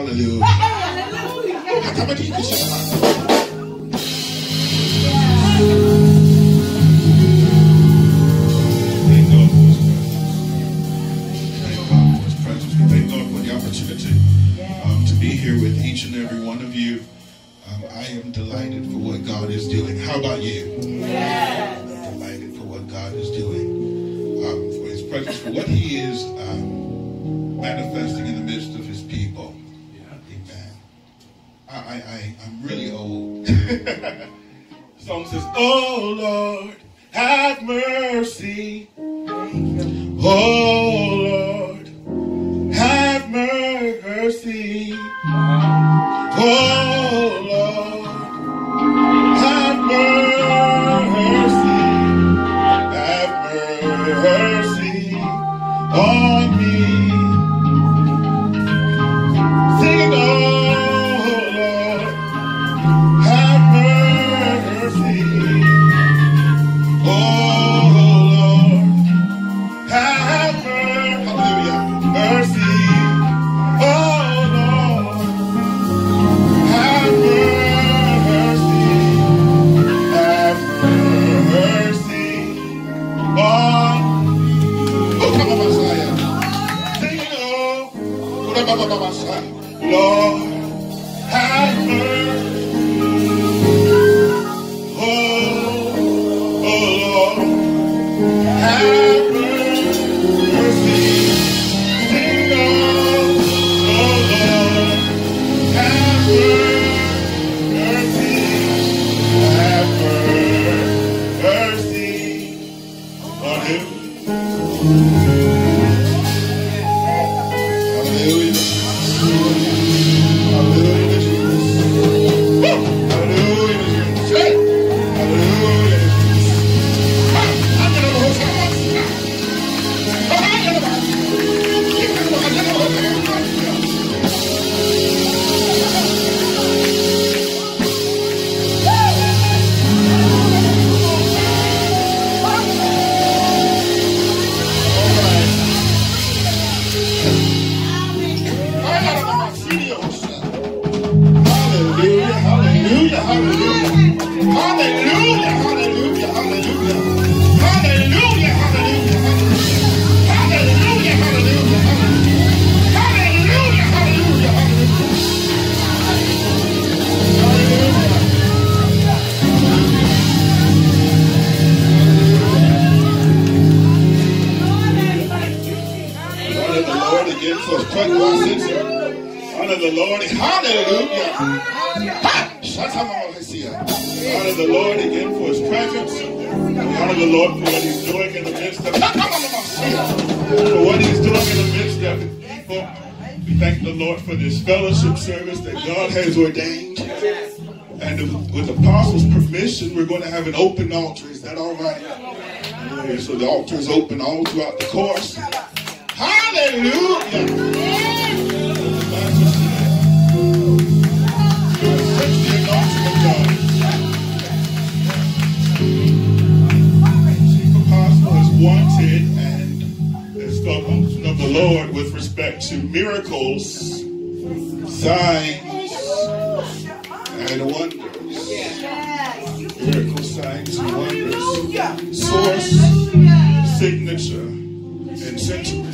Hallelujah. Thank God for the opportunity to be here with each and every one of you. I am delighted for what God is doing. How about you? Yeah. I'm delighted for what God is doing. For his presence, for what he is manifesting in the midst of his people. Amen. I'm really old. The song says, oh Lord, have mercy. Oh Lord, have mercy. Oh Lord, have mercy. Have mercy on me. Sing it, oh Lord, have mercy. Oh Lord, have mercy. Hallelujah. Mercy. Oh Lord, have mercy. Have mercy on me. Oh, come on, Messiah. Sing it, oh. Lord, have mercy. Oh Lord, have mercy. Sing it, oh Lord, have mercy. Have mercy on him. Hallelujah. Hallelujah, Jesus. Woo! Hallelujah, Jesus. Hey! Hallelujah, Jesus. Hallelujah, hallelujah, hallelujah. Hallelujah, hallelujah, hallelujah. Hallelujah, hallelujah, hallelujah. Hallelujah, hallelujah, hallelujah. Hallelujah, hallelujah, hallelujah. Honor the Lord again for his presence. Honor the Lord. Hallelujah. Honor the Lord again for his presence. We honor the Lord for what he's doing in the midst of his people. We thank the Lord for this fellowship service that God has ordained. And with the apostles' permission, we're going to have an open altar. Is that all right? So the altar is open all throughout the course. Hallelujah. Chief Apostle is wanted and has spoken of the Lord with respect to miracles, signs, and wonders. Miracles, signs, and wonders. Source, signature, and sentiment.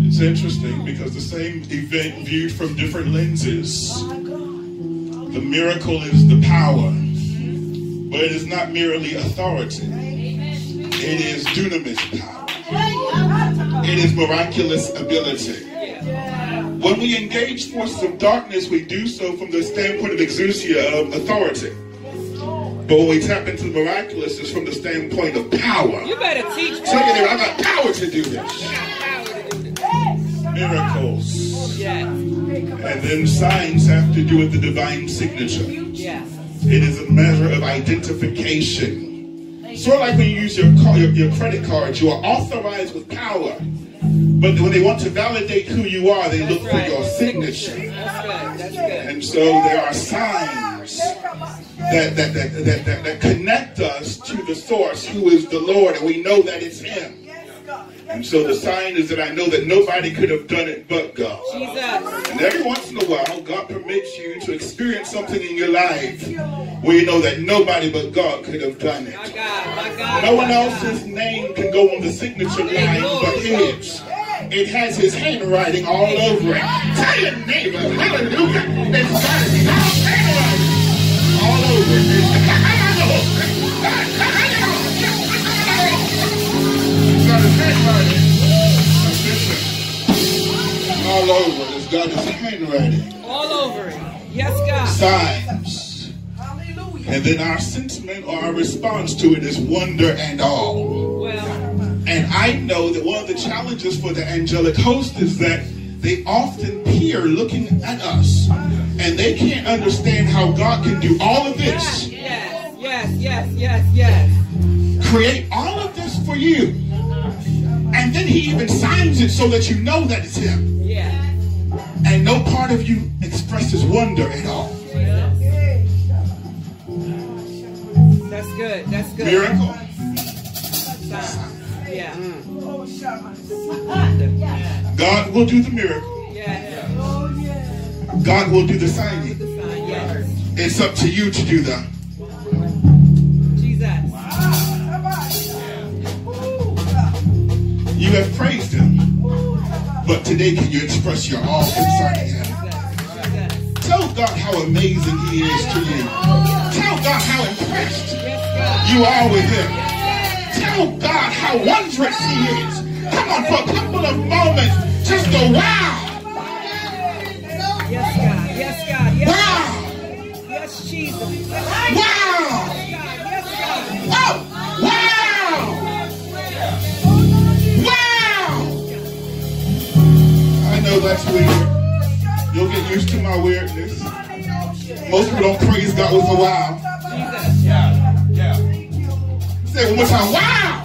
It's interesting because the same event viewed from different lenses. The miracle is the power, but it is not merely authority. It is dunamis power. It is miraculous ability. When we engage forces of darkness, we do so from the standpoint of exousia, of authority. But when we tap into the miraculous, it's from the standpoint of power. You better teach. So I got power to do this. Miracles. Yes. And then signs have to do with the divine signature. Yes. It is a measure of identification. Sort of like when you use your credit card, you are authorized with power. But when they want to validate who you are, they look for your signature. That's good. That's good. And so there are signs that connect us to the source, who is the Lord, and we know that it's him. And so the sign is that I know that nobody could have done it but God. Jesus. And And every once in a while, God permits you to experience something in your life where you know that nobody but God could have done it. My God. No one else's name can go on the signature line but his. It has his handwriting all over it. Tell your neighbor, hallelujah, it's got his handwriting all over it. It's got his handwriting all over it. It's got his handwriting All over it. Yes, God. signs. And then our sentiment or our response to it is wonder and awe. Well, And I know that one of the challenges for the angelic host is that they often peer looking at us. And they can't understand how God can do all of this. Yes. Create all of this for you. And then he even signs it so that you know that it's him. Yeah. And no part of you expresses wonder at all. That's good. That's good. Miracle. Yeah. God will do the miracle. Yeah. God will do the signing. Yes. It's up to you to do that. Jesus. You have praised him. But today can you express your awe concerning him? Tell God how amazing he is to you. Tell God how impressed you are with him. Tell God how wondrous he is. Come on, for a couple of moments, just go, wow. Yes, God. Yes, God. Yes, Wow. yes, Jesus. Wow. Yes, God. Oh, wow. Wow. I know that's weird. You'll get used to my weirdness. Most people don't praise God with a wow. Say it one more time. Wow.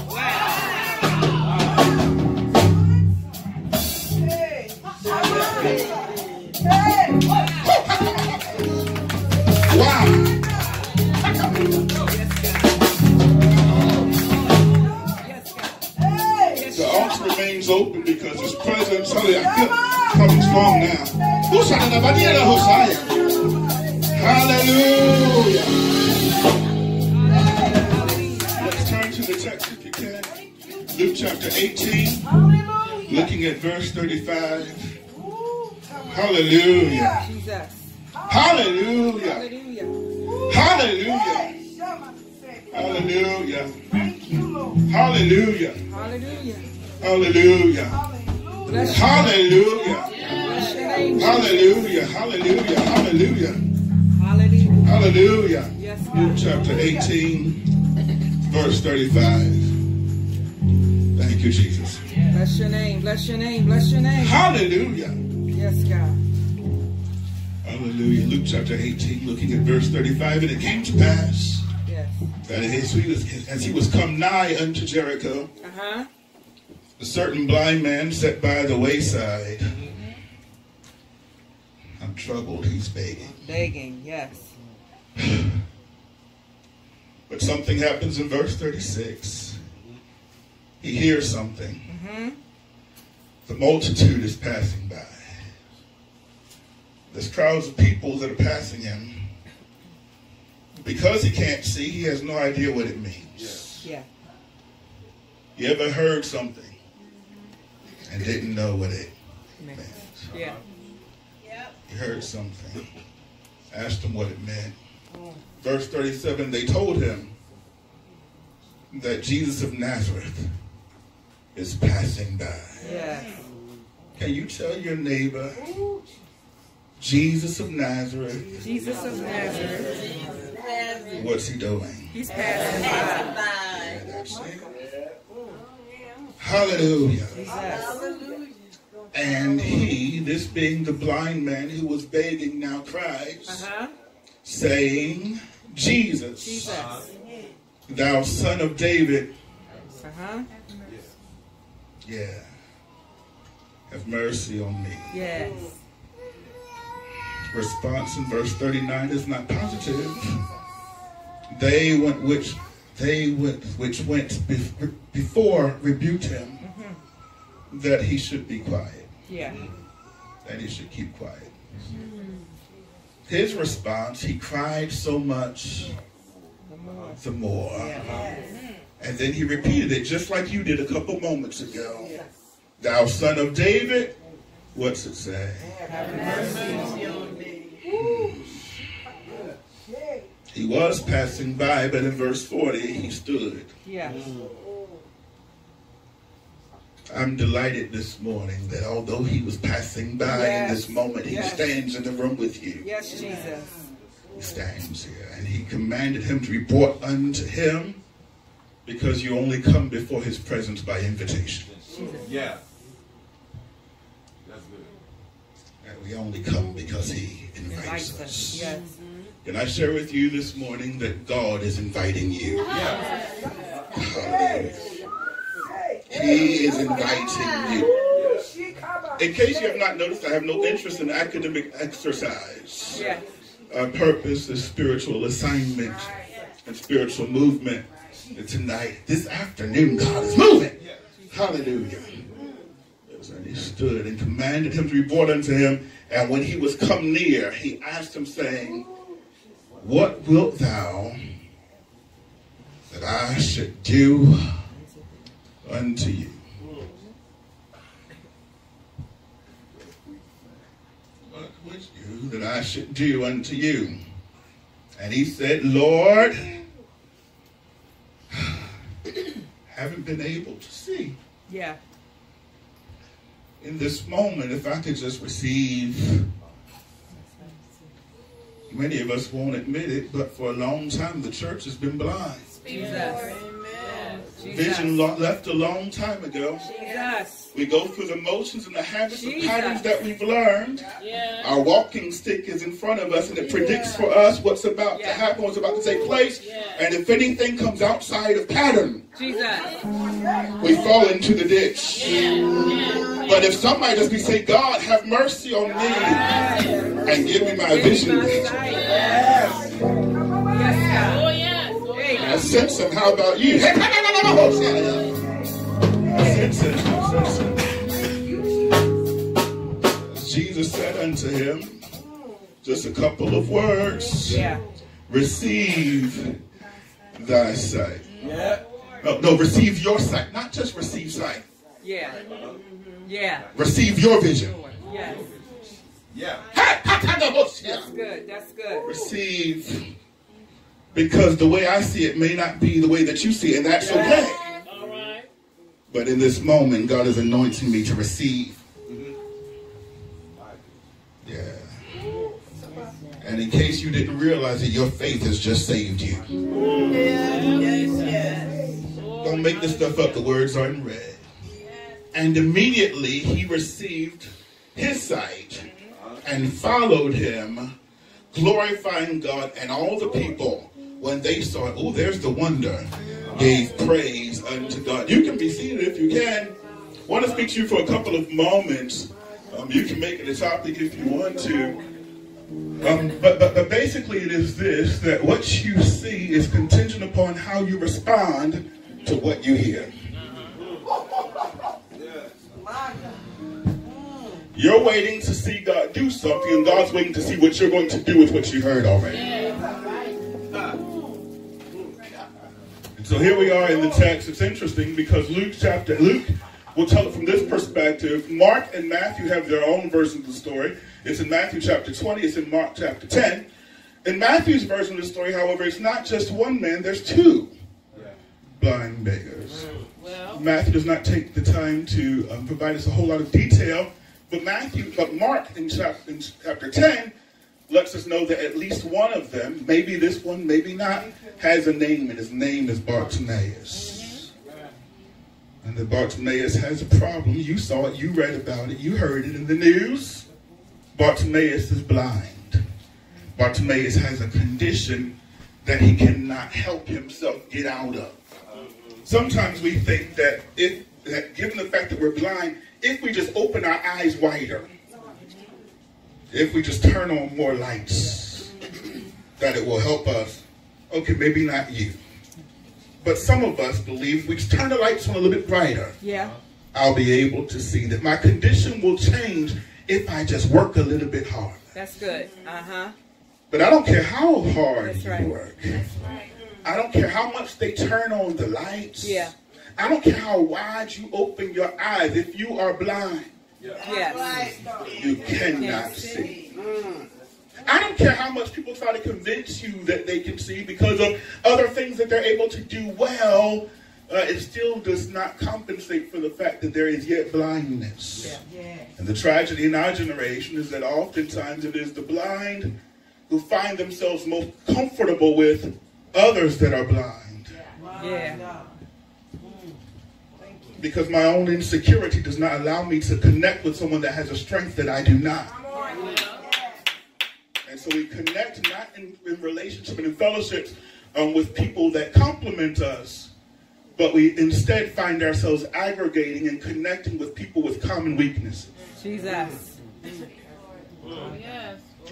Wow. The altar remains open because his presence, hallelujah, I feel coming strong now. Hallelujah. Let's turn to the text if you can. Luke chapter 18, looking at verse 35. Hallelujah. Jesus. Hallelujah. Hallelujah. Hallelujah. Hallelujah. Hallelujah. Hallelujah. Hallelujah. Bless you. Hallelujah. Bless your name. Hallelujah. Hallelujah. Hallelujah. Hallelujah. Hallelujah. Yes, Luke God. chapter 18, verse 35. Thank you, Jesus. Bless your name. Bless your name. Bless your name. Hallelujah. Yes, God. Hallelujah. Luke chapter 18, looking at verse 35. And it came to pass Yes. that as he was come nigh unto Jericho, a certain blind man sat by the wayside. I'm troubled, he's begging. Begging, yes. But something happens in verse 36. He hears something. The multitude is passing by. There's crowds of people that are passing him. Because he can't see, he has no idea what it means. Yeah. You ever heard something and didn't know what it meant? Yeah. You heard something, asked him what it meant. Verse 37, they told him that Jesus of Nazareth is passing by. Yes. Can you tell your neighbor, Jesus of Nazareth, Jesus of Nazareth. what's he doing? He's passing by. Yeah, that's it. Hallelujah. Jesus. And he, this being the blind man who was begging, now cries, saying, Jesus, Jesus. thou son of David, yeah, have mercy on me. Yes. Response in verse 39 is not positive. They which went before rebuked him that he should be quiet. Yeah. that he should keep quiet. His response, he cried so much, the more. And then he repeated it just like you did a couple moments ago. Thou son of David, what's it say? Have mercy on me. He was passing by, but in verse 40, he stood. Yeah. I'm delighted this morning that although he was passing by in this moment, he stands in the room with you. Yes, Jesus. He stands here, and he commanded him to report unto him, because you only come before his presence by invitation. Yeah. That's good. And we only come because he invites us. Yes. Can I share with you this morning that God is inviting you? Yeah. Hallelujah. He is inviting you. In case you have not noticed, I have no interest in academic exercise. Yeah. Our purpose is spiritual assignment and spiritual movement. And tonight, this afternoon, God is moving. Hallelujah. And he stood and commanded him to report unto him. And when he was come near, he asked him, saying, What wilt thou that I should do unto you? What would you that I should do unto you? And he said, Lord, haven't been able to see. Yeah. In this moment, if I could just receive, many of us won't admit it, but for a long time the church has been blind. Jesus. Vision left a long time ago. Jesus. We go through the motions and the habits and Jesus. patterns that we've learned. Yeah. Our walking stick is in front of us, and it predicts for us what's about to happen, what's about to take place. And if anything comes outside of pattern, Jesus. we fall into the ditch. But if somebody just be say, God, have mercy on me and give me my vision. Yes, God. Oh, yes. I sense him. How about you? I sense him. Jesus said unto him, just a couple of words. Yeah. Receive thy sight. No, receive your sight. Not just receive sight. Yeah. Yeah. Receive your vision. Yes. Yeah. That's good. That's good. Receive. Because the way I see it may not be the way that you see it, and that's okay. All right. But in this moment, God is anointing me to receive. Yeah. And in case you didn't realize it, your faith has just saved you. Don't make this stuff up. The words are in red. And immediately he received his sight and followed him, glorifying God. And all the people, when they saw it, oh, there's the wonder, gave praise unto God. You can be seated if you can. I want to speak to you for a couple of moments. You can make it a topic if you want to. But basically it is this, that what you see is contingent upon how you respond to what you hear. You're waiting to see God do something, and God's waiting to see what you're going to do with what you heard already. And so here we are in the text. It's interesting because Luke will tell it from this perspective. Mark and Matthew have their own version of the story. It's in Matthew chapter 20. It's in Mark chapter 10. In Matthew's version of the story, however, it's not just one man. There's two blind beggars. Matthew does not take the time to provide us a whole lot of detail. But Mark in chapter 10 lets us know that at least one of them, maybe this one, maybe not, has a name, and his name is Bartimaeus. And that Bartimaeus has a problem. You saw it, you read about it, you heard it in the news. Bartimaeus is blind. Bartimaeus has a condition that he cannot help himself get out of. Sometimes we think that given the fact that we're blind, if we just open our eyes wider, if we just turn on more lights, that it will help us. Okay, maybe not you. But some of us believe if we just turn the lights on a little bit brighter, I'll be able to see that my condition will change if I just work a little bit harder. That's good. But I don't care how hard That's you right. work. I don't care how much they turn on the lights. Yeah. I don't care how wide you open your eyes. If you are blind, Yes. you cannot see. I don't care how much people try to convince you that they can see because of other things that they're able to do well. It still does not compensate for the fact that there is yet blindness. And the tragedy in our generation is that oftentimes it is the blind who find themselves most comfortable with others that are blind. Yeah. Because my own insecurity does not allow me to connect with someone that has a strength that I do not. And so we connect not in relationship and in fellowships with people that complement us, but we instead find ourselves aggregating and connecting with people with common weaknesses. Jesus.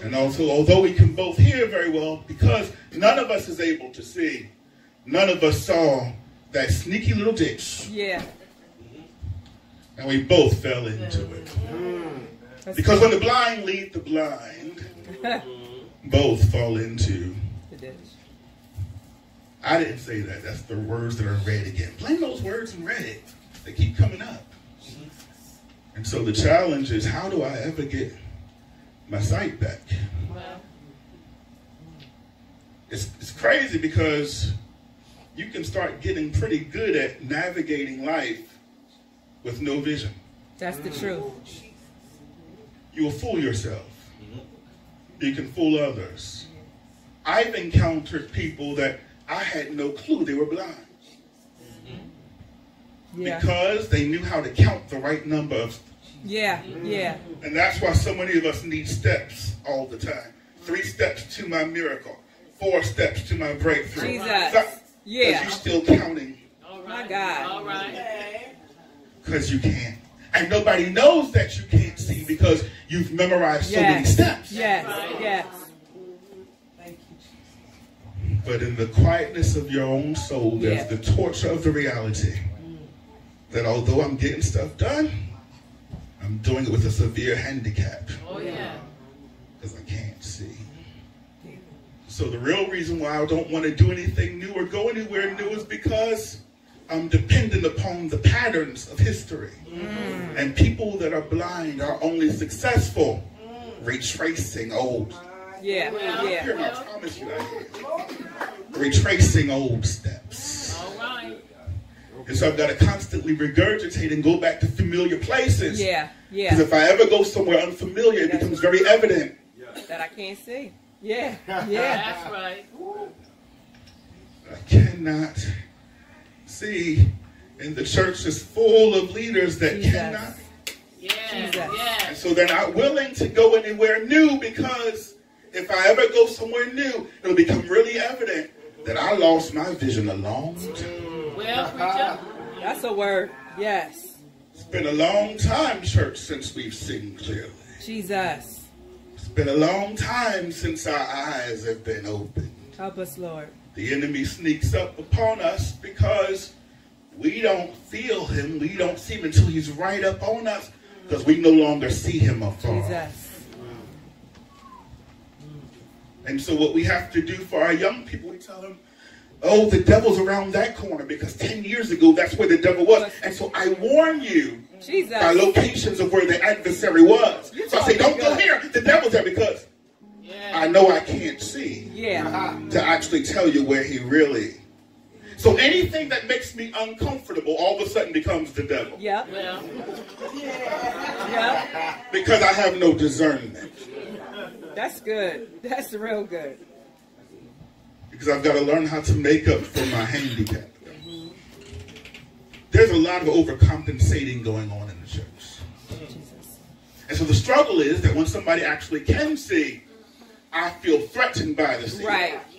And also, although we can both hear very well, because none of us is able to see, none of us saw that sneaky little ditch. Yeah. And we both fell into it. Because when the blind lead the blind, both fall into. I didn't say that. That's the words that are read again. Blame those words and read. They keep coming up. And so the challenge is, how do I ever get my sight back? It's crazy because you can start getting pretty good at navigating life with no vision. That's the truth. You will fool yourself. You can fool others. I've encountered people that I had no clue they were blind. Yeah. Because they knew how to count the right number of. Yeah. And that's why so many of us need steps all the time. 3 steps to my miracle. 4 steps to my breakthrough. Jesus. Because you're still counting. My God. All right. Because you can't. And nobody knows that you can't see because you've memorized so many steps. Yes. But in the quietness of your own soul, there's the torture of the reality that although I'm getting stuff done, I'm doing it with a severe handicap. Because I can't see. So the real reason why I don't want to do anything new or go anywhere new is because I'm dependent upon the patterns of history. And people that are blind are only successful retracing old. Yeah. I promise you that. Retracing old steps. All right. And so I've got to constantly regurgitate and go back to familiar places. Yeah. Because if I ever go somewhere unfamiliar, it becomes very evident that I can't see. Yeah. That's right. I cannot see, and the church is full of leaders that cannot. And so they're not willing to go anywhere new because if I ever go somewhere new, it'll become really evident that I lost my vision a long time. Well, preacher, that's a word. Yes. It's been a long time, church, since we've seen clearly. Jesus. It's been a long time since our eyes have been opened. Help us, Lord. The enemy sneaks up upon us because we don't feel him. We don't see him until he's right up on us because we no longer see him afar. Jesus. And so what we have to do for our young people, we tell them, oh, the devil's around that corner because 10 years ago, that's where the devil was. And so I warn you by locations of where the adversary was. So I say, don't go here. The devil's there because I know I can't see to actually tell you where he really. So anything that makes me uncomfortable all of a sudden becomes the devil. Because I have no discernment. That's good. That's real good. Because I've got to learn how to make up for my handicap. There's a lot of overcompensating going on in the church. And so the struggle is that when somebody actually can see, I feel threatened by the seer.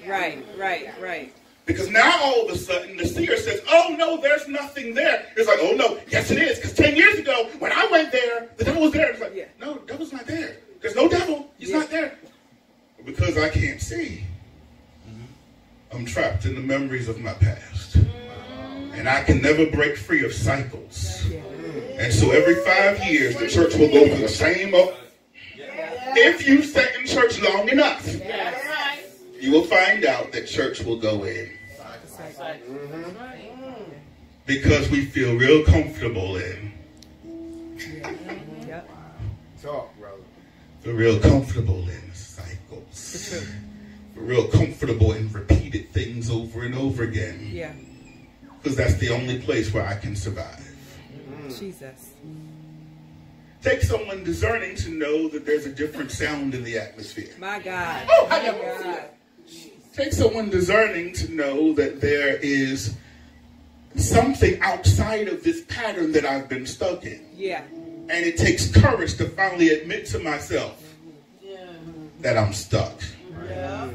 Right. Because now all of a sudden the seer says, oh no, there's nothing there. It's like, oh no, yes it is. Because 10 years ago, when I went there, the devil was there. It's like, no, the devil's not there. There's no devil. He's not there. Because I can't see, I'm trapped in the memories of my past. And I can never break free of cycles. And so every 5 years, the church will go through the same If you sit in church long enough, you will find out that church will go in. Because we feel real comfortable in. Talk, brother. We're real comfortable in cycles. We're real comfortable in repeated things over and over again. Yeah. Because that's the only place where I can survive. Jesus. Take someone discerning to know that there's a different sound in the atmosphere. My God. Oh, My God. Take someone discerning to know that there is something outside of this pattern that I've been stuck in. Yeah. And it takes courage to finally admit to myself that I'm stuck. Yeah.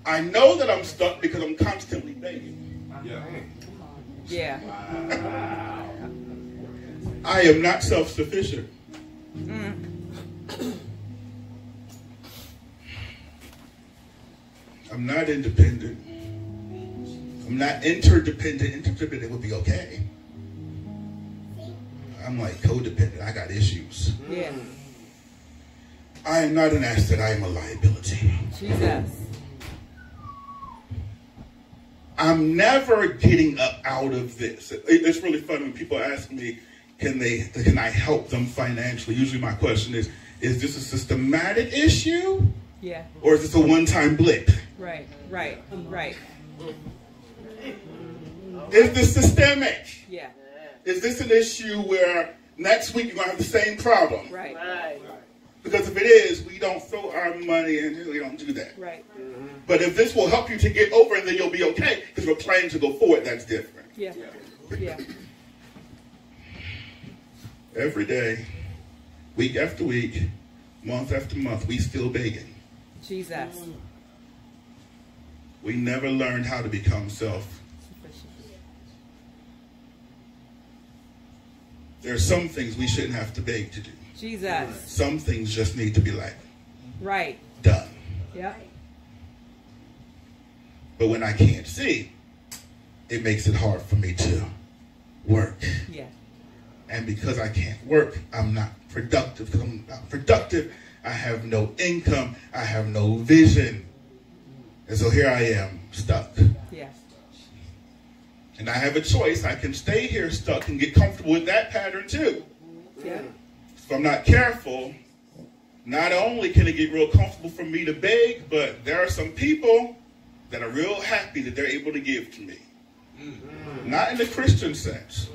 I know that I'm stuck because I'm constantly begging. Yeah. I am not self-sufficient. I'm not independent. I'm not interdependent. Interdependent would be okay. I'm like codependent. I got issues. Yeah. I am not an asset. I am a liability. Jesus. I'm never getting up out of this. It's really fun when people ask me, can I help them financially? Usually my question is this a systematic issue? Yeah. Or is this a one-time blip? Right. Is this systemic? Yeah. Is this an issue where next week you're going to have the same problem? Right. Because if it is, we don't throw our money in. We don't do that. Right. But if this will help you to get over it, then you'll be okay. Because we're planning to go forward. That's different. Yeah. Yeah. Every day, week after week, month after month, we still begging. Jesus. We never learned how to become self. There are some things we shouldn't have to beg to do. Jesus. Some things just need to be like, Right. done. Yeah. But when I can't see, it makes it hard for me to work. Yeah. And because I can't work, I'm not productive. Because I'm not productive, I have no income. I have no vision. And so here I am, stuck. Yeah. And I have a choice. I can stay here stuck and get comfortable with that pattern too. Yeah. If I'm not careful, not only can it get real comfortable for me to beg, but there are some people that are real happy that they're able to give to me. Not in the Christian sense,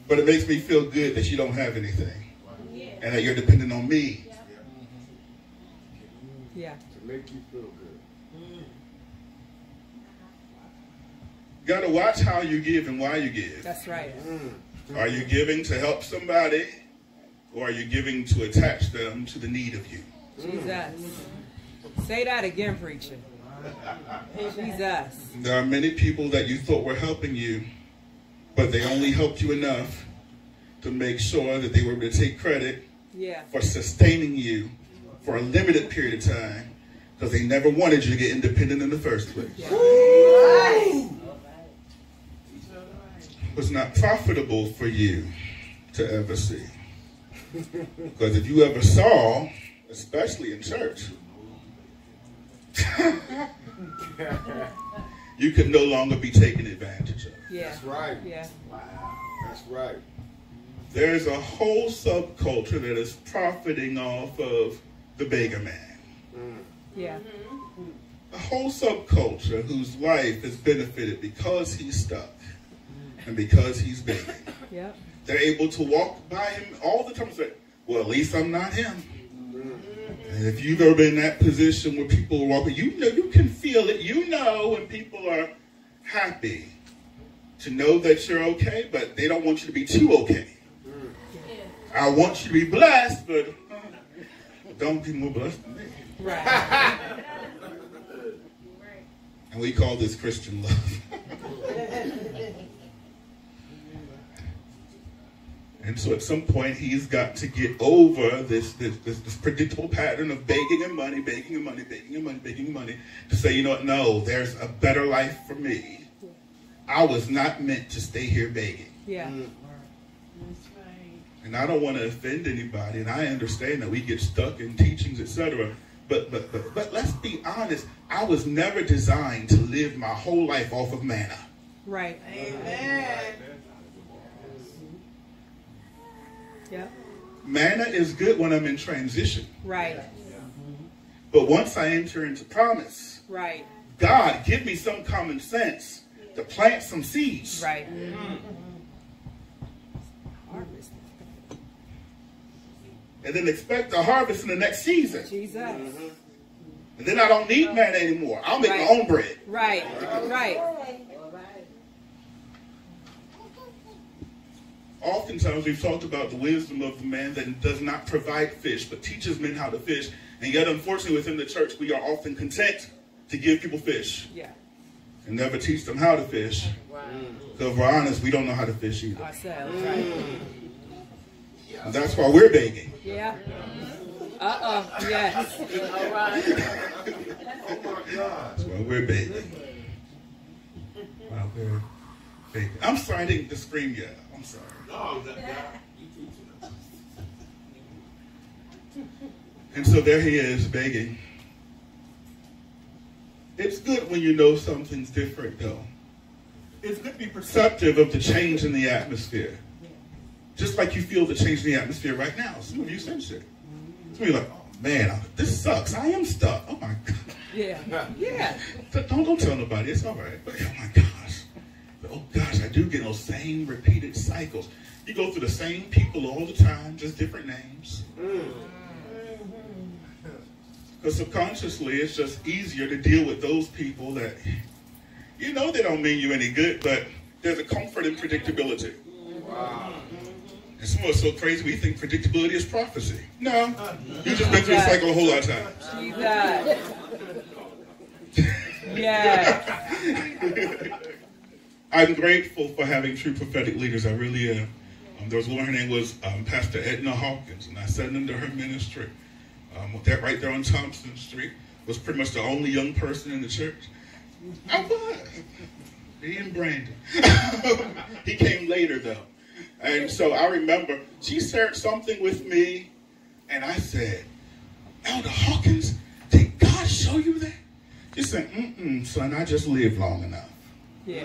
but it makes me feel good that you don't have anything and that you're dependent on me. Yeah. To make you feel good. You got to watch how you give and why you give. That's right. Are you giving to help somebody, or are you giving to attach them to the need of you? Jesus. Say that again, preacher. Jesus. There are many people that you thought were helping you, but they only helped you enough to make sure that they were able to take credit for sustaining you for a limited period of time, because they never wanted you to get independent in the first place. Yeah. It was not profitable for you to ever see. Because if you ever saw, especially in church, you could no longer be taken advantage of. Yeah. That's right. Yeah. That's right. There's a whole subculture that is profiting off of the beggar man. Yeah. A whole subculture whose life is benefited because he's stuck and because he's begging. Yeah. They're able to walk by him all the time and say, well, at least I'm not him. And if you've ever been in that position where people are walking, you know, you can feel it. You know when people are happy to know that you're okay, but they don't want you to be too okay. I want you to be blessed, but don't be more blessed than me. Right. And we call this Christian love. And so at some point, he's got to get over this predictable pattern of begging and money, begging and money, begging and money, begging and money, to say, you know what, no, there's a better life for me. I was not meant to stay here begging. Yeah. And I don't want to offend anybody, and I understand that we get stuck in teachings, etc. But let's be honest. I was never designed to live my whole life off of manna. Right. Amen. Yep. Manna is good when I'm in transition. Right. But once I enter into promise, Right. God, give me some common sense to plant some seeds. Right. Harvest. And then expect a harvest in the next season. Jesus. And then I don't need manna anymore. I'll make my own bread. Right. Right. Oftentimes we've talked about the wisdom of the man that does not provide fish, but teaches men how to fish. And yet, unfortunately, within the church, we are often content to give people fish. Yeah. And never teach them how to fish. Because if we're honest, we don't know how to fish either. Ourselves. Right. And that's why we're begging. Yeah. Yes. All right. That's why we're begging. While we're begging. I'm sorry I didn't just scream yet. I'm sorry. No, you teaching. And so there he is begging. It's good when you know something's different, though. It's good to be perceptive of the change in the atmosphere. Just like you feel the change in the atmosphere right now. Some of you sense it. Some of you are like, oh man, this sucks. I am stuck. Oh my God. Yeah. Yeah. Don't tell nobody. It's all right. But, oh my gosh. Oh gosh, I do get those same repeated cycles. You go through the same people all the time, just different names. Because subconsciously, it's just easier to deal with those people that, you know, they don't mean you any good, but there's a comfort in predictability. Wow. And some of us so crazy, we think predictability is prophecy. No, you've just been through the cycle a whole lot of times. Yeah. I'm grateful for having true prophetic leaders. I really am. There was a woman, her name was Pastor Edna Hawkins, and I sat under her ministry. That right there on Thompson Street was pretty much the only young person in the church. I was. He and Brandon. He came later, though. And so I remember she shared something with me, and I said, Elder Hawkins, did God show you that? She said, son, I just lived long enough. Yeah.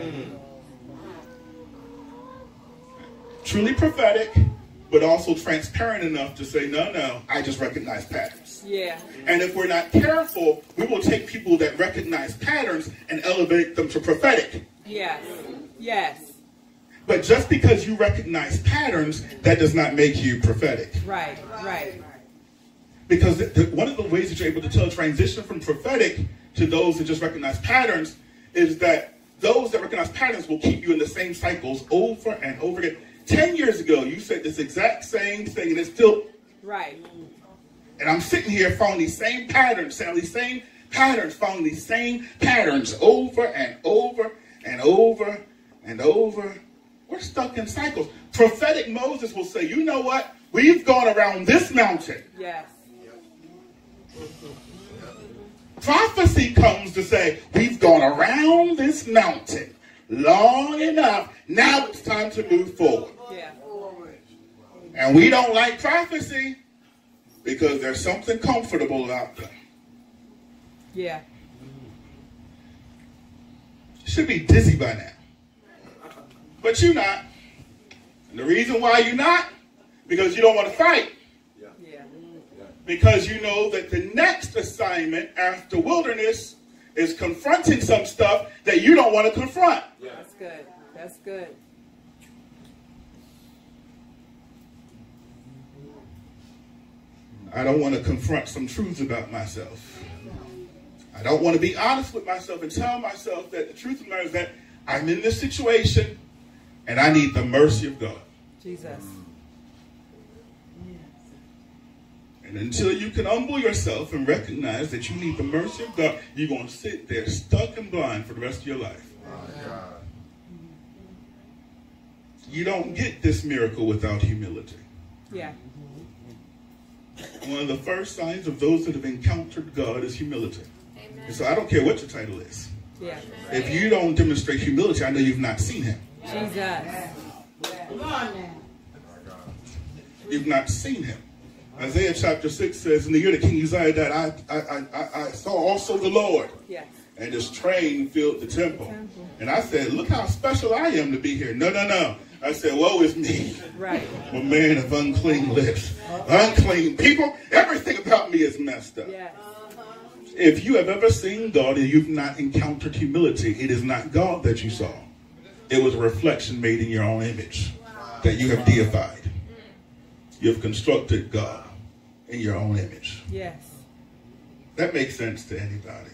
Truly prophetic, but also transparent enough to say, no, I just recognize patterns. Yeah. And if we're not careful, we will take people that recognize patterns and elevate them to prophetic. Yes. Yes. But just because you recognize patterns, that does not make you prophetic. Right. Right. Because one of the ways that you're able to tell a transition from prophetic to those that just recognize patterns is that those that recognize patterns will keep you in the same cycles over and over again. 10 years ago, you said this exact same thing, and it's still... Right. And I'm sitting here following these same patterns, following these same patterns over and over and over and over. We're stuck in cycles. Prophetic Moses will say, you know what? We've gone around this mountain. Yes. Prophecy comes to say, we've gone around this mountain long enough. Now it's time to move forward. Yeah. And we don't like prophecy because there's something comfortable about them. Yeah. You should be dizzy by now. But you're not. And the reason why you're not, because you don't want to fight. Yeah. Because you know that the next assignment after wilderness is confronting some stuff that you don't want to confront. That's good. That's good. I don't want to confront some truths about myself. I don't want to be honest with myself and tell myself that the truth of the matter is that I'm in this situation and I need the mercy of God. Jesus. And until you can humble yourself and recognize that you need the mercy of God, you're going to sit there stuck and blind for the rest of your life. You don't get this miracle without humility. Yeah. One of the first signs of those that have encountered God is humility. Amen. And so I don't care what your title is. Yeah. If you don't demonstrate humility, I know you've not seen him. Jesus. Come on now. you've not seen him. Isaiah chapter 6 says, in the year that King Uzziah died, I saw also the Lord. Yes. And his train filled the temple. And I said, look how special I am to be here. No, no, no. I said, woe is me. Right. I'm a man of unclean lips. Unclean people. Everything about me is messed up. Yes. If you have ever seen God and you've not encountered humility, it is not God that you saw. It was a reflection made in your own image that you have deified. You have constructed God in your own image. Yes. That makes sense to anybody.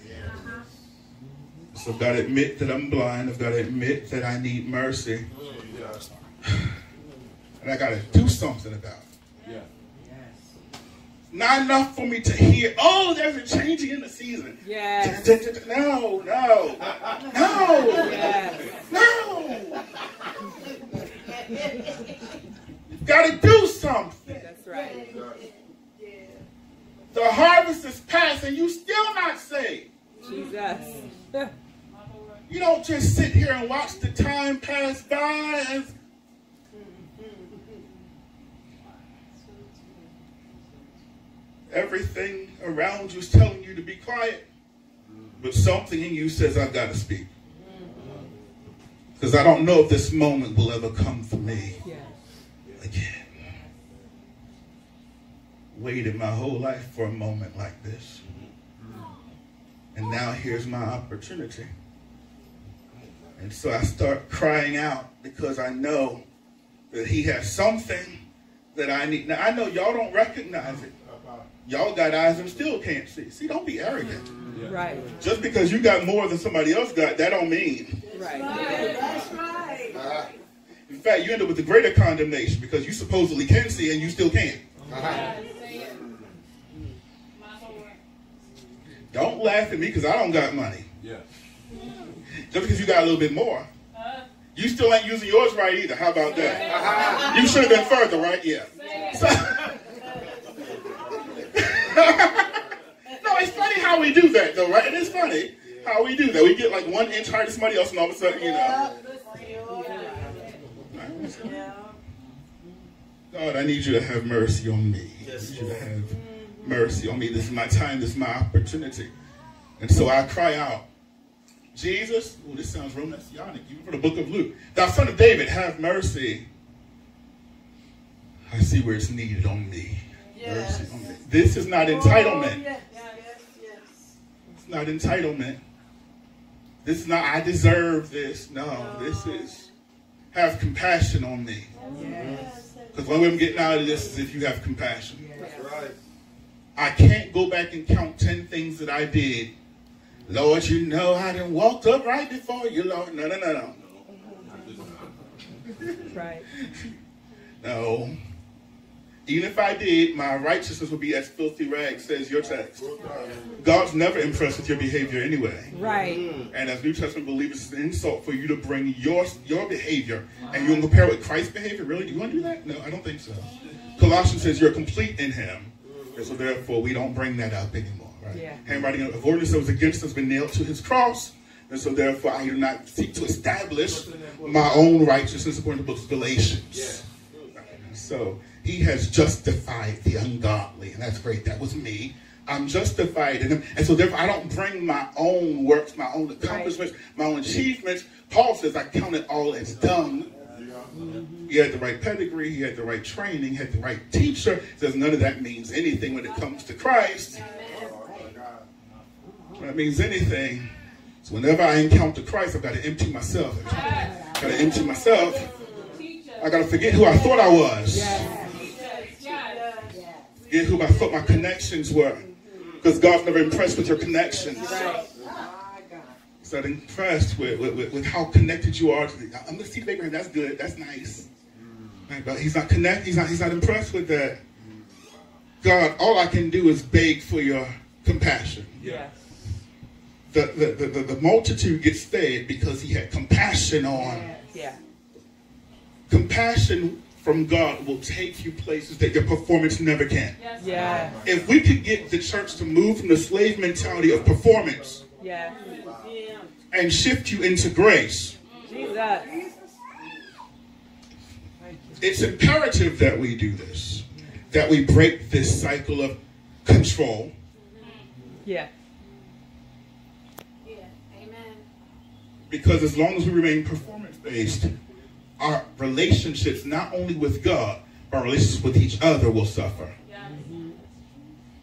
So I've got to admit that I'm blind. I've got to admit that I need mercy. And I got to do something about it. Not enough for me to hear, oh, there's a changing in the season. Yes. No. Yes. No. You've got to do something. That's right. The harvest is past and you still not saved. Jesus. You don't just sit here and watch the time pass by as everything around you is telling you to be quiet, but something in you says, I've got to speak. Because I don't know if this moment will ever come for me again. Waited my whole life for a moment like this. And now here's my opportunity. And so I start crying out because I know that he has something that I need. Now I know y'all don't recognize it. Y'all got eyes and still can't see. See, don't be arrogant. Right. Just because you got more than somebody else got, that don't mean. Right. That's right. In fact, you end up with the greater condemnation because you supposedly can see and you still can't. Don't laugh at me because I don't got money. Just because you got a little bit more, you still ain't using yours right either. How about that? You should have been further, right? Yeah. So, no, it's funny how we do that, though, right? It is funny how we do that. We get like 1 inch higher than somebody else, and all of a sudden, you know. God, I need you to have mercy on me. I need you to have mercy on me. This is my time. This is my opportunity. And so I cry out, Jesus, oh, this sounds real messianic, even for the book of Luke. Thou son of David, have mercy. I see where it's needed on me. Yes. Mercy on me. This is not entitlement. Oh, yes. It's not entitlement. This is not, I deserve this. No, this is, have compassion on me. Because the only way I'm getting out of this is if you have compassion. That's right. I can't go back and count 10 things that I did. Lord, you know I done walked up right before you, Lord. No. Right. No. Even if I did, my righteousness would be as filthy rags, says your text. God's never impressed with your behavior anyway. Right. And as New Testament believers, it's an insult for you to bring your behavior and you want to compare it with Christ's behavior. Really? Do you want to do that? No, I don't think so. Colossians says you're complete in him. And so therefore, we don't bring that up anymore. Right? Yeah. Handwriting of ordinance that was against us has been nailed to his cross. And so therefore, I do not seek to establish my own righteousness according to the book of Galatians. So he has justified the ungodly. And that's great. That was me. I'm justified in him. And so therefore, I don't bring my own works, my own accomplishments, my own achievements. Paul says I count it all as dung. He had the right pedigree. He had the right training. He had the right teacher. Says none of that means anything when it comes to Christ. When it means anything. So whenever I encounter Christ, I've got to empty myself. I've got to empty myself. I got to forget who I thought I was. Forget who I thought my connections were. Because God's never impressed with your connections. He's not impressed with how connected you are to the, I'm the seed of Abraham. That's good. That's nice. But he's not connected. He's not impressed with that. God, all I can do is beg for your compassion. Yes. The multitude gets fed because he had compassion on. Yeah. Compassion from God will take you places that your performance never can. Yeah. If we could get the church to move from the slave mentality of performance Yeah. and shift you into grace, Jesus. it's imperative that we do this. that we break this cycle of control. Yeah. Yeah. Amen. Because as long as we remain performance-based, our relationships, not only with God, but our relationships with each other will suffer.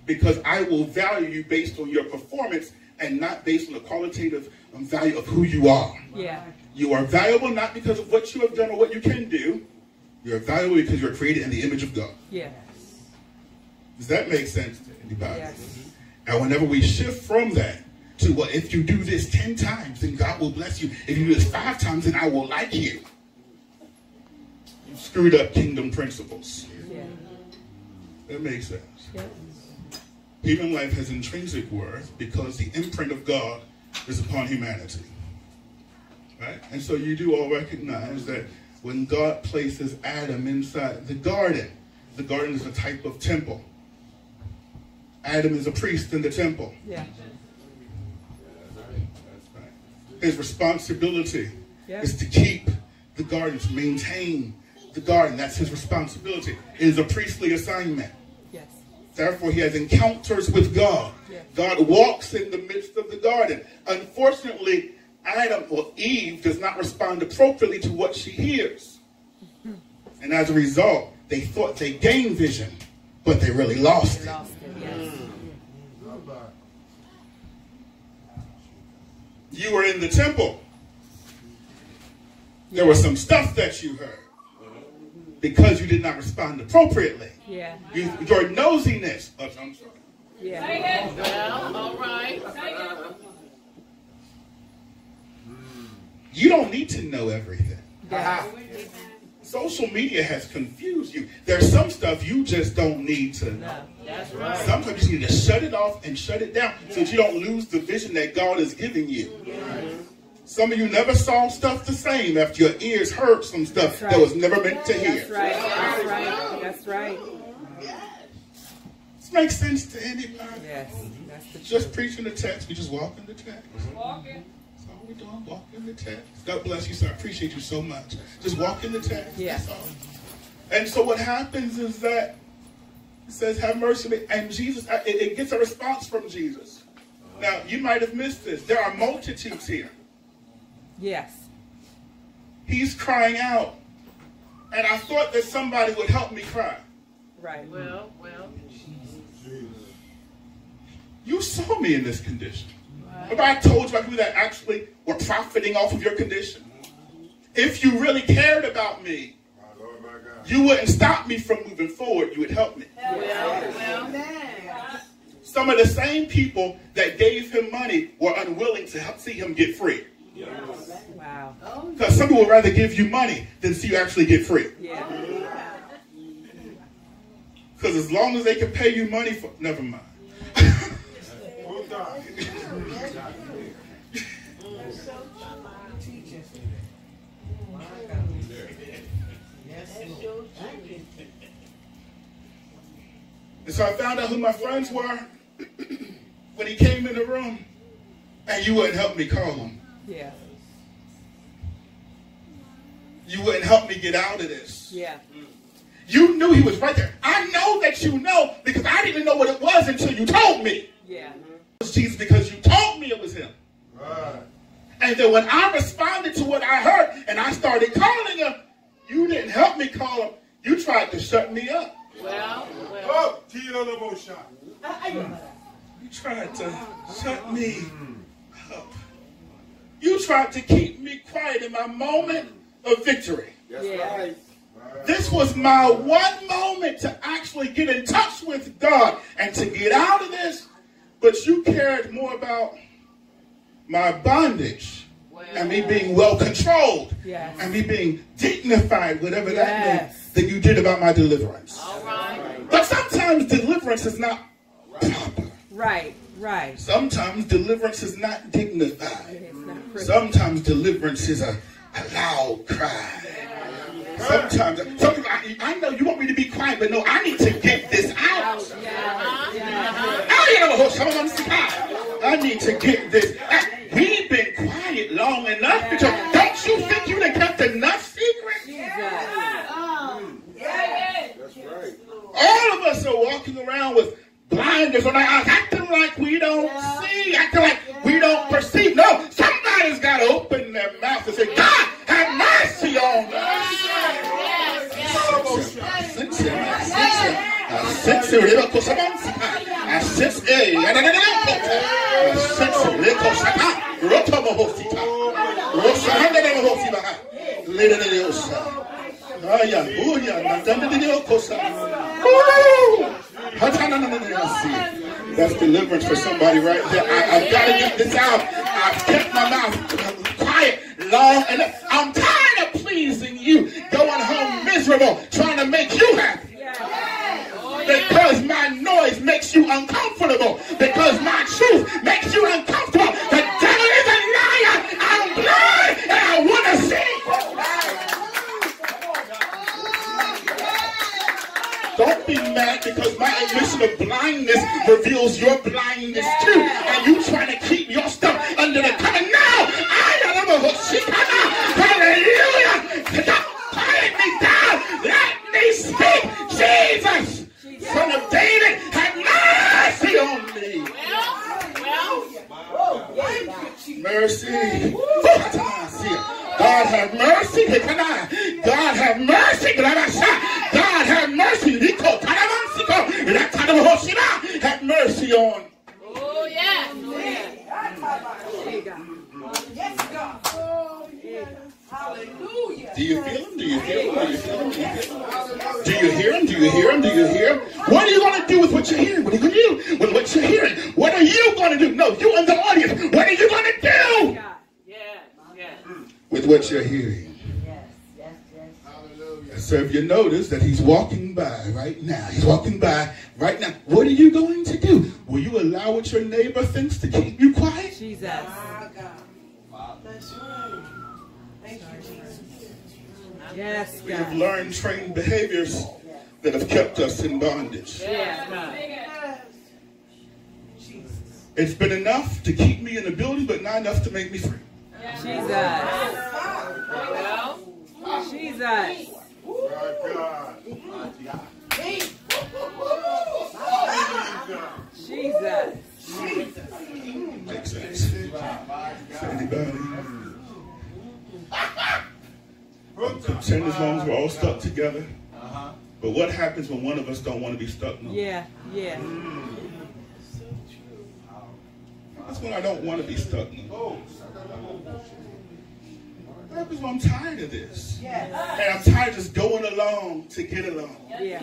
Because I will value you based on your performance and not based on the qualitative value of who you are. Yeah. You are valuable not because of what you have done or what you can do. You're valuable because you're created in the image of God. Yeah. Does that make sense to anybody? Yes. And whenever we shift from that to, well, if you do this 10 times, then God will bless you. If you do this 5 times, then I will like you. You've screwed up kingdom principles. Yeah. That makes sense. Yeah. Human life has intrinsic worth because the imprint of God is upon humanity. Right? And so you do all recognize that when God places Adam inside the garden is a type of temple. Adam is a priest in the temple. Yeah. His responsibility Yeah. is to keep the garden, to maintain the garden. That's his responsibility. It is a priestly assignment. Yes. Therefore, he has encounters with God. Yes. God walks in the midst of the garden. Unfortunately, Adam or Eve does not respond appropriately to what she hears. And as a result, they thought they gained vision, but they really lost it. Lost it. Yes. You were in the temple. There was some stuff that you heard because you did not respond appropriately. Yeah. Your nosiness. Oh, I'm sorry. Yeah. Well, all right. You don't need to know everything. Yeah. Social media has confused you. There's some stuff you just don't need to know. That's right. Sometimes you need to shut it off and shut it down so that you don't lose the vision that God is giving you. Some of you never saw stuff the same after your ears heard some stuff that was never meant to hear. That's right. That's right. That's right. This makes sense to anybody. Yes. That's the Just truth. preaching the text. We just walk in the text. Walking. That's all we're doing. Walk in the text. God bless you, sir. I appreciate you so much. Just walk in the text. Yeah. That's all. And so what happens is that it says, have mercy. And Jesus, it gets a response from Jesus. Now, you might have missed this. There are multitudes here. Yes. He's crying out. And I thought that somebody would help me cry. Right. Well. You saw me in this condition. If I told you about people that actually were profiting off of your condition, if you really cared about me, you wouldn't stop me from moving forward. You would help me. Some of the same people that gave him money were unwilling to help see him get free. Wow. Because some people would rather give you money than see you actually get free. Yeah. Because as long as they can pay you money for... Never mind. And so I found out who my friends were when he came in the room, and you wouldn't help me call him. Yeah. You wouldn't help me get out of this. Yeah. You knew he was right there. I know that you know because I didn't know what it was until you told me. Yeah. It was Jesus because you told me it was him. Right. And then when I responded to what I heard and I started calling him, you didn't help me call him. You tried to shut me up. Well. Oh, T-L-O shot. You tried to shut me up. You tried to keep me quiet in my moment of victory. That's Yeah. right. This was my one moment to actually get in touch with God and to get out of this. But you cared more about my bondage and me being well controlled Yes. and me being dignified, whatever that Yes. means, than you did about my deliverance. All right. But sometimes deliverance is not proper. Right. Right. Sometimes deliverance is not dignified. It's not pretty. Sometimes deliverance is a loud cry. Sometimes I know you want me to be quiet, but no, I need to get this out. I need to get this out. We've been quiet long enough. Don't you think you done kept enough secrets? Oh, yeah. That's right. All of blinders on our eyes, acting like we don't see, acting like we don't perceive. No, somebody's got to open their mouth and say, God, have mercy on us. I sense him. That's deliverance for somebody right there. I've got to get this out. I've kept my mouth quiet long enough. I'm tired of pleasing you, going home miserable, trying to make you happy. Because my noise makes you uncomfortable. Because my truth makes you uncomfortable. The devil is a liar. I'm blind and I want to see. Don't be mad because my admission of blindness reveals your blindness too. And you trying to keep your stuff under the cover. No! Hallelujah! Don't quiet me down. Let me speak. Jesus, Son of David, have mercy on me. Mercy. God have mercy. God have mercy. God have mercy. Have mercy on. Oh, yeah. Yes, God. Hallelujah. Do you feel him? Do you feel him? Do you feel him? Do you feel him? Do you hear him? Do you hear him? Do you hear him? What are you going to do with what you're hearing? What are you going to do with what you're hearing? What are you going to do? No, you in the audience. What are you going to do with what you're hearing? So if you notice that he's walking by right now, what are you going to do? Will you allow what your neighbor thinks to keep you quiet? Jesus. That's right. Thank you, Jesus. Yes, We have God. learned trained behaviors that have kept us in bondage. Yes, God. It's been enough to keep me in the building, but not enough to make me free. Jesus. Jesus. Jesus. Makes sense. Anybody? Concerned as long as we're all stuck together. But what happens when one of us don't want to be stuck? No? Yeah. That's when I don't want to be stuck. No? What happens when I'm tired of this? And I'm tired of just going along to get along. Yeah.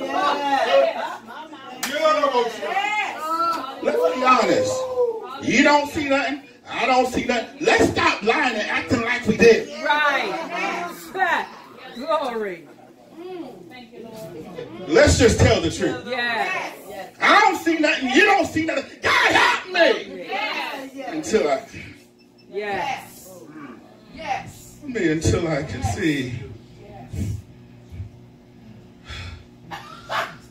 Let's be honest. You don't see nothing. I don't see nothing. Let's stop lying and acting like we did. Right. Glory. Let's just tell the truth. Yes. I don't see nothing. You don't see nothing. God help me. Until I can see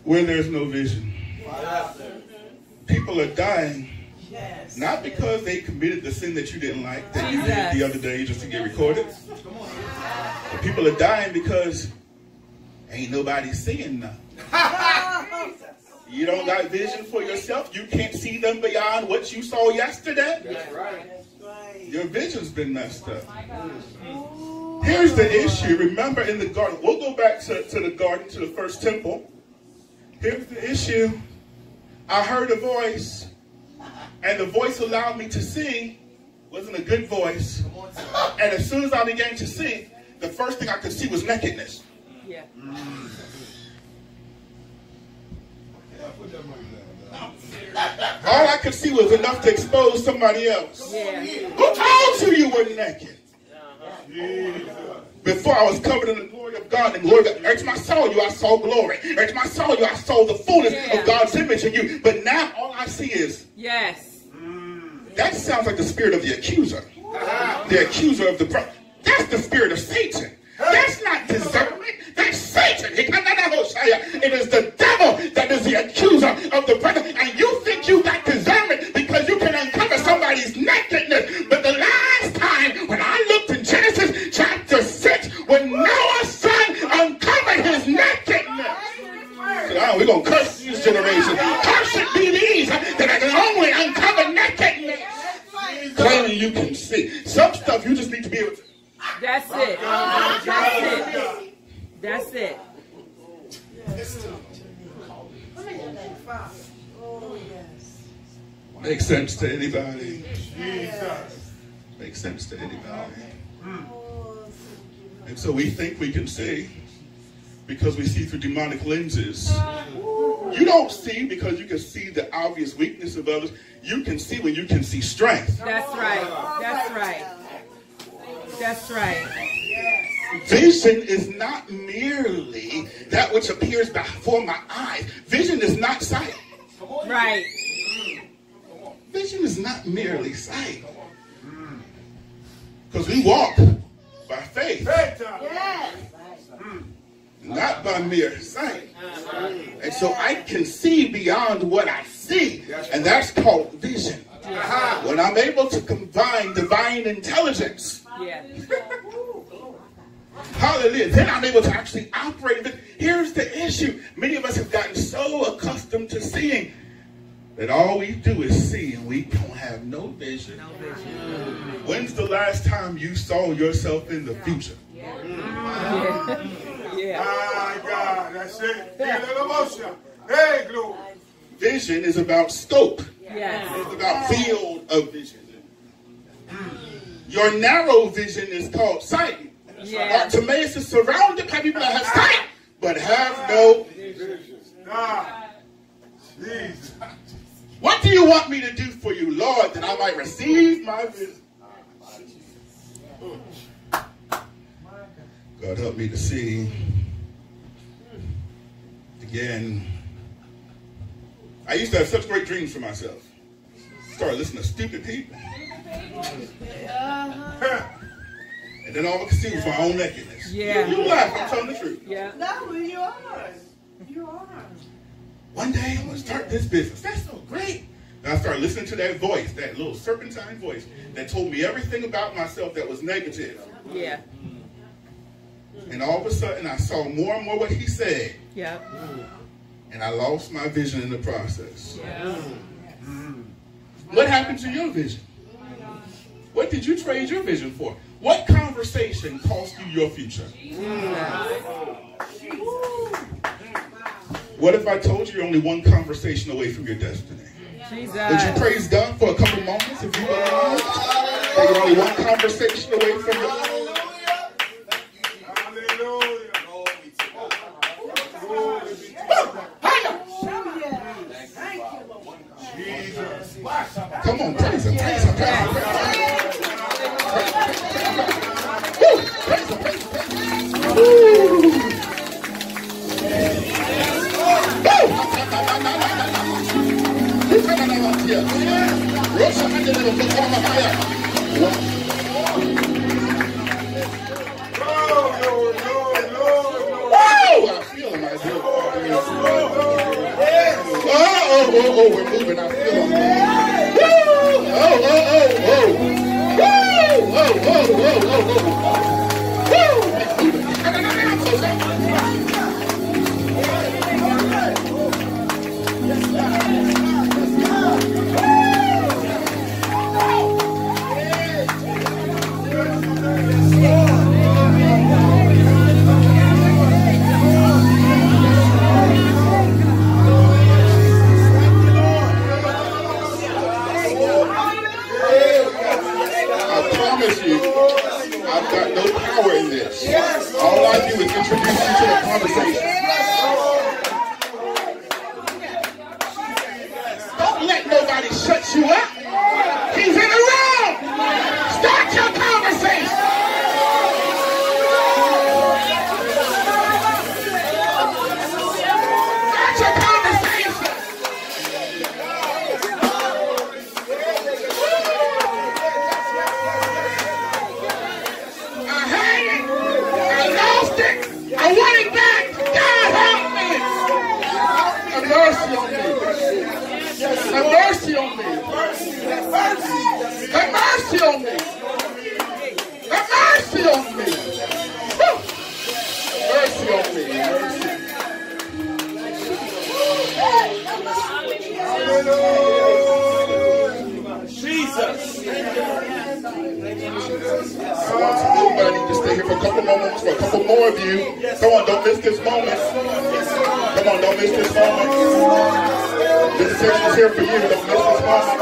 where there's no vision. People are dying. Not because they committed the sin that you didn't like, that you did the other day just to get recorded. But people are dying because ain't nobody seeing nothing. You don't got vision for yourself. You can't see them beyond what you saw yesterday. That's right. Your vision's been messed up. Here's the issue. Remember in the garden, we'll go back to the garden, to the first temple. Here's the issue. I heard a voice, and the voice allowed me to see. Wasn't a good voice. And as soon as I began to see, the first thing I could see was nakedness. Yeah. All I could see was enough to expose somebody else. Yeah. Who told you were naked? Before I was covered in the glory of God, and glory of God. Every time I saw you, I saw glory. Every time I saw you, I saw the fullness of God's image in you. But now all I see is, that sounds like the spirit of the accuser. The accuser of the brother. That's the spirit of Satan. That's not discernment. That's Satan. It is the devil that is the accuser of the brother. And you think you got discernment because you can uncover somebody's nakedness. But the last time when I looked in Genesis chapter 6, when Noah's son uncovered his nakedness. So, we're going to curse this generation. Cursed be the you can see. Some stuff you just need to be able to. That's it. That's it. That's it. Makes sense to anybody? Jesus. Makes sense to anybody? And so we think we can see because we see through demonic lenses. You don't see because you can see the obvious weakness of others. You can see when you can see strength. That's right. That's right. That's right. Vision is not merely that which appears before my eyes. Vision is not sight. Right. Vision is not merely sight. Because we walk by faith, not by mere sight. And so I can see beyond what I see. And that's called vision. When I'm able to combine divine intelligence. Yeah. Hallelujah. Then I'm able to actually operate. But here's the issue. Many of us have gotten so accustomed to seeing that all we do is see and we don't have no vision. No vision. When's the last time you saw yourself in the future? Yeah. My God, that's it. Hey, glory. Vision is about scope. Yes. It's about field of vision. Your narrow vision is called sight. Yeah. Bartimaeus is surrounded by people that have sight, but have no. Jesus. What do you want me to do for you, Lord, that I might receive my vision? God help me to see. Again, I used to have such great dreams for myself. Started listening to stupid people. And then all I could see was my own nakedness. Yeah. You laugh, I'm telling the truth. Yeah. No, you are. You are. One day I'm going to start this business. That's so great. And I started listening to that voice, that little serpentine voice that told me everything about myself that was negative. Yeah. And all of a sudden I saw more and more what he said. Yeah. And I lost my vision in the process. Yeah. What happened to your vision? What did you trade your vision for? What conversation cost you your future? What if I told you you're only one conversation away from your destiny? Jesus. Would you praise God for a couple moments if you believe that you're only one conversation away from your destiny? Come on, praise him, praise him, praise him, praise him. Woo! Praise him, praise him, praise him. Woo! I feel him, I do. Oh, we're moving, I feel him. I've got no power in this. All I do is introduce you to the conversation. Don't let nobody shut you up. He's in the room. Start your conversation. Start your conversation. I want it back. God help me. Have mercy on me. Have mercy on me. Have mercy on me. Have mercy on me. Woo. Mercy on me. Jesus. moments for a couple more of you. Come on, don't miss this moment. Come on, don't miss this moment. Visitation is here for you. Don't miss this moment.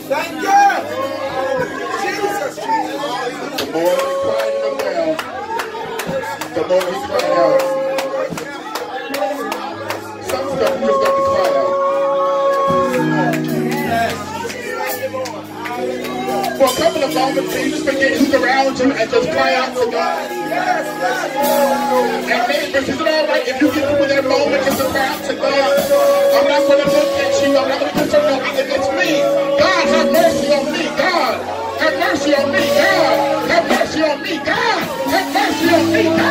Thank you. Jesus. The more we cry him down, the more we cry out. Some stuff we just got to cry out. For a couple of moments, can you just forget who's around you and just cry out to God? And neighbors, is it all right if you get through that moment just to cry out to God? I'm not going to look at you. I'm not going to put something on against me. God, have mercy on me. God, have mercy on me. God, have mercy on me. God, have mercy on me. God.